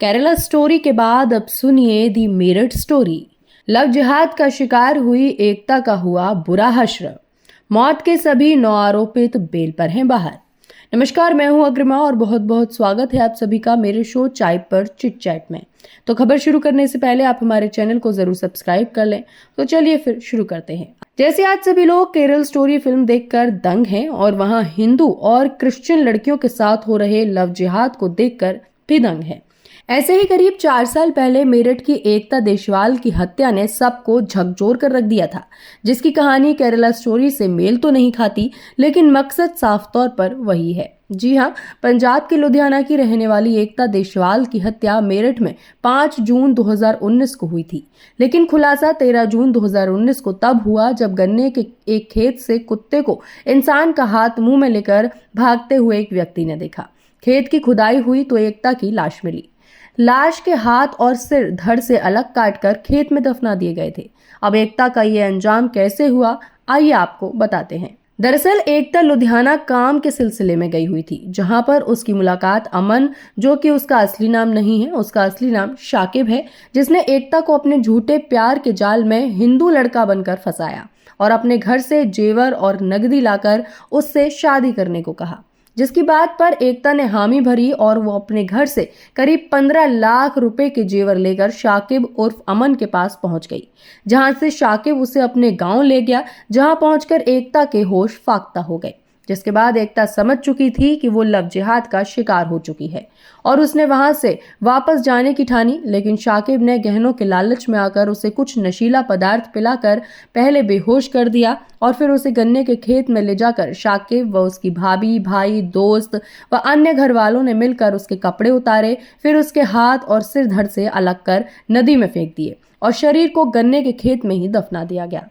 Kerala story के बाद अब सुनिए दी मेरठ स्टोरी। लव जिहाद का शिकार हुई एकता का हुआ बुरा हश्र। मौत के सभी 9 आरोपित बेल पर हैं बाहर। नमस्कार, मैं हूं अग्रिमा और बहुत बहुत स्वागत है आप सभी का मेरे शो चाय पर चिट चैट में। तो खबर शुरू करने से पहले आप हमारे चैनल को जरूर सब्सक्राइब कर लें। तो चलिए फिर शुरू करते हैं। जैसे आज सभी लोग केरल स्टोरी फिल्म देखकर दंग हैं और वहां हिंदू और क्रिश्चियन लड़कियों के साथ हो रहे लव जिहाद को देखकर भी दंग है, ऐसे ही करीब 4 साल पहले मेरठ की एकता देशवाल की हत्या ने सबको झकझोर कर रख दिया था, जिसकी कहानी केरला स्टोरी से मेल तो नहीं खाती, लेकिन मकसद साफ तौर पर वही है। जी हां, पंजाब के लुधियाना की रहने वाली एकता देशवाल की हत्या मेरठ में 5 जून 2019 को हुई थी, लेकिन खुलासा 13 जून 2019 को तब हुआ जब गन्ने के एक खेत से कुत्ते को इंसान का हाथ मुंह में लेकर भागते हुए एक व्यक्ति ने देखा। खेत की खुदाई हुई तो एकता की लाश मिली। लाश के हाथ और सिर धड़ से अलग काटकर खेत में दफना दिए गए थे। अब एकता का ये अंजाम कैसे हुआ, आइए आपको बताते हैं। दरअसल एकता लुधियाना काम के सिलसिले में गई हुई थी, जहां पर उसकी मुलाकात अमन, जो कि उसका असली नाम नहीं है, उसका असली नाम शाकिब है, जिसने एकता को अपने झूठे प्यार के जाल में हिंदू लड़का बनकर फंसाया और अपने घर से जेवर और नगदी लाकर उससे शादी करने को कहा, जिसकी बात पर एकता ने हामी भरी और वो अपने घर से करीब 15 लाख रुपए के जेवर लेकर शाकिब उर्फ अमन के पास पहुंच गई, जहां से शाकिब उसे अपने गांव ले गया, जहां पहुंचकर एकता के होश फाख्ता हो गए। जिसके बाद एकता समझ चुकी थी कि वो लव जिहाद का शिकार हो चुकी है और उसने वहां से वापस जाने की ठानी, लेकिन शाकिब ने गहनों के लालच में आकर उसे कुछ नशीला पदार्थ पिलाकर पहले बेहोश कर दिया और फिर उसे गन्ने के खेत में ले जाकर शाकिब व उसकी भाभी, भाई, दोस्त व अन्य घर वालों ने मिलकर उसके कपड़े उतारे, फिर उसके हाथ और सिर धड़ से अलग कर नदी में फेंक दिए और शरीर को गन्ने के खेत में ही दफना दिया गया।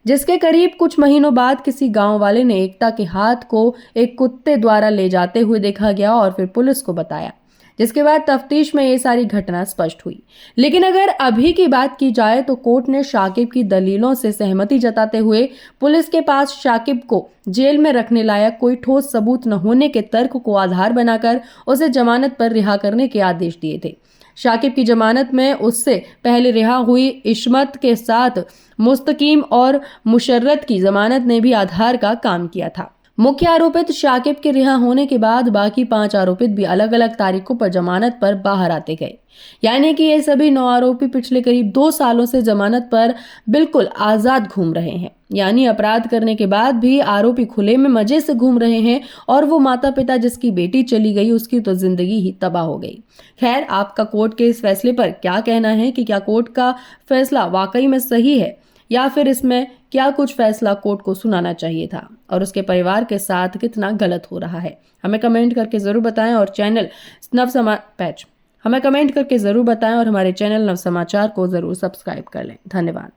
जिसके करीब कुछ महीनों बाद किसी गांव वाले ने एकता के हाथ को एक कुत्ते द्वारा ले जाते हुए देखा गया और फिर पुलिस को बताया, जिसके बाद तफ्तीश में ये सारी घटना स्पष्ट हुई। लेकिन अगर अभी की बात की जाए तो कोर्ट ने शाकिब की दलीलों से सहमति जताते हुए पुलिस के पास शाकिब को जेल में रखने लायक कोई ठोस सबूत न होने के तर्क को आधार बनाकर उसे जमानत पर रिहा करने के आदेश दिए थे। शाकिब की जमानत में उससे पहले रिहा हुई इस्मत के साथ मुस्तकीम और मुशर्रत की जमानत ने भी आधार का काम किया था। मुख्य आरोपित शाकिब के रिहा होने के बाद बाकी 5 आरोपित भी अलग अलग तारीखों पर जमानत पर बाहर आते गए, यानी कि ये सभी 9 आरोपी पिछले करीब 2 सालों से जमानत पर बिल्कुल आजाद घूम रहे हैं, यानी अपराध करने के बाद भी आरोपी खुले में मजे से घूम रहे हैं और वो माता पिता जिसकी बेटी चली गई उसकी तो जिंदगी ही तबाह हो गई। खैर, आपका कोर्ट के इस फैसले पर क्या कहना है कि क्या कोर्ट का फैसला वाकई में सही है या फिर इसमें क्या कुछ फैसला कोर्ट को सुनाना चाहिए था और उसके परिवार के साथ कितना गलत हो रहा है, हमें कमेंट करके जरूर बताएं और हमारे चैनल नव समाचार को जरूर सब्सक्राइब कर लें। धन्यवाद।